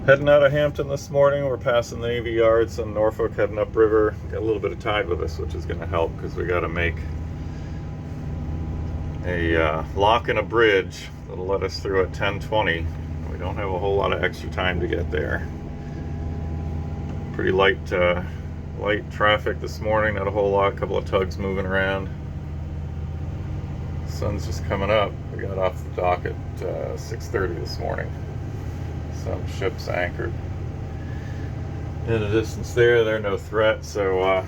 Heading out of Hampton this morning. We're passing the Navy Yards in Norfolk, heading upriver. Got a little bit of tide with us, which is going to help because we got to make a lock in a bridge that'll let us through at 10:20. We don't have a whole lot of extra time to get there. Pretty light traffic this morning, not a whole lot. A couple of tugs moving around. The sun's just coming up. We got off the dock at 6:30 this morning. Some ships anchored in the distance there. They're no threat, so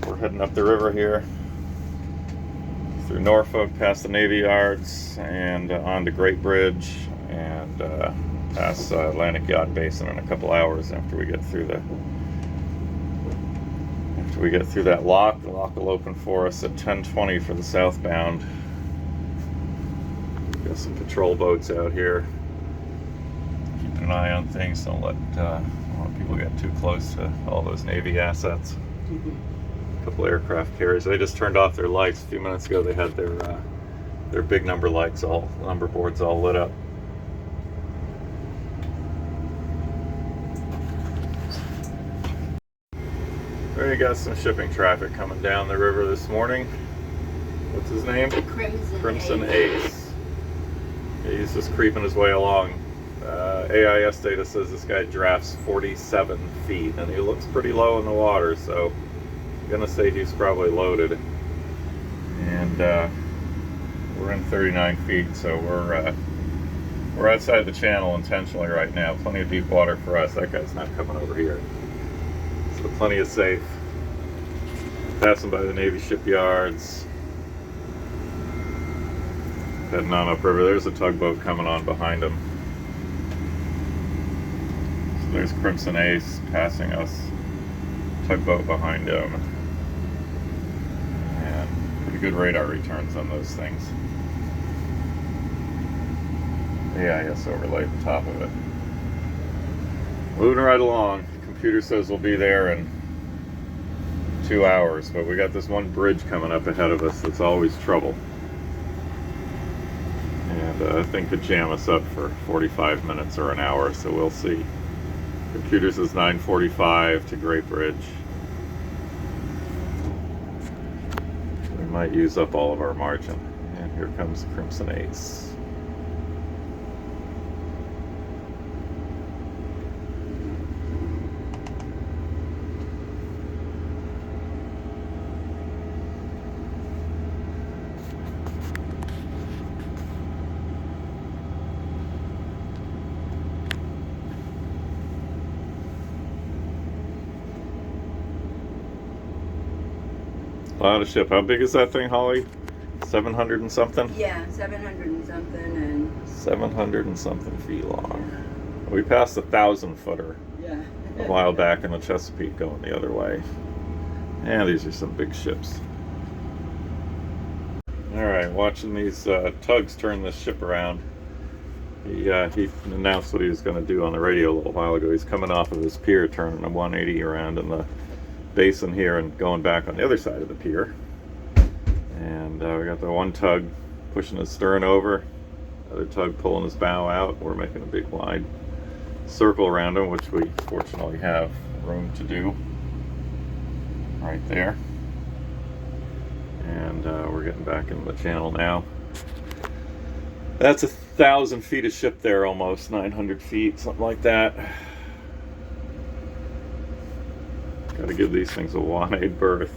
we're heading up the river here through Norfolk, past the Navy Yards, and on to Great Bridge, and past Atlantic Yacht Basin in a couple hours after we get through that lock. The lock will open for us at 10:20 for the southbound. Got some patrol boats out here. Keeping an eye on things. Don't let people get too close to all those Navy assets. A couple aircraft carriers. They just turned off their lights a few minutes ago. They had their big number lights, number boards all lit up. We got some shipping traffic coming down the river this morning. What's his name? Crimson Ace. He's just creeping his way along. AIS data says this guy drafts 47 feet, and he looks pretty low in the water, so I'm gonna say he's probably loaded. And we're in 39 feet, so we're outside the channel intentionally right now. Plenty of deep water for us. That guy's not coming over here, so plenty of safe. Passing by the Navy shipyards. Heading on upriver. There's a tugboat coming on behind him. So there's Crimson Ace passing us. Tugboat behind him. And pretty good radar returns on those things. AIS overlay at the top of it. Moving right along. The computer says we'll be there in 2 hours, but we got this one bridge coming up ahead of us that's always trouble. And I think could jam us up for 45 minutes or an hour, so we'll see. Computer says 9:45 to Great Bridge. We might use up all of our margin. And here comes Crimson Ace. A lot of ship. How big is that thing, Holly? 700 and something? Yeah, 700 and something, and 700 and something feet long. We passed 1,000-footer yeah. a while back in the Chesapeake going the other way. Yeah, these are some big ships. Alright, watching these tugs turn this ship around. He announced what he was going to do on the radio a little while ago. He's coming off of his pier, turning a 180 around in the basin here and going back on the other side of the pier. And we got the one tug pushing his stern over, other tug pulling his bow out. We're making a big wide circle around him, which we fortunately have room to do right there. And we're getting back into the channel now. That's 1,000 feet of ship there, almost 900 feet, something like that. Got to give these things a wide berth.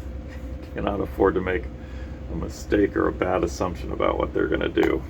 Cannot afford to make a mistake or a bad assumption about what they're going to do.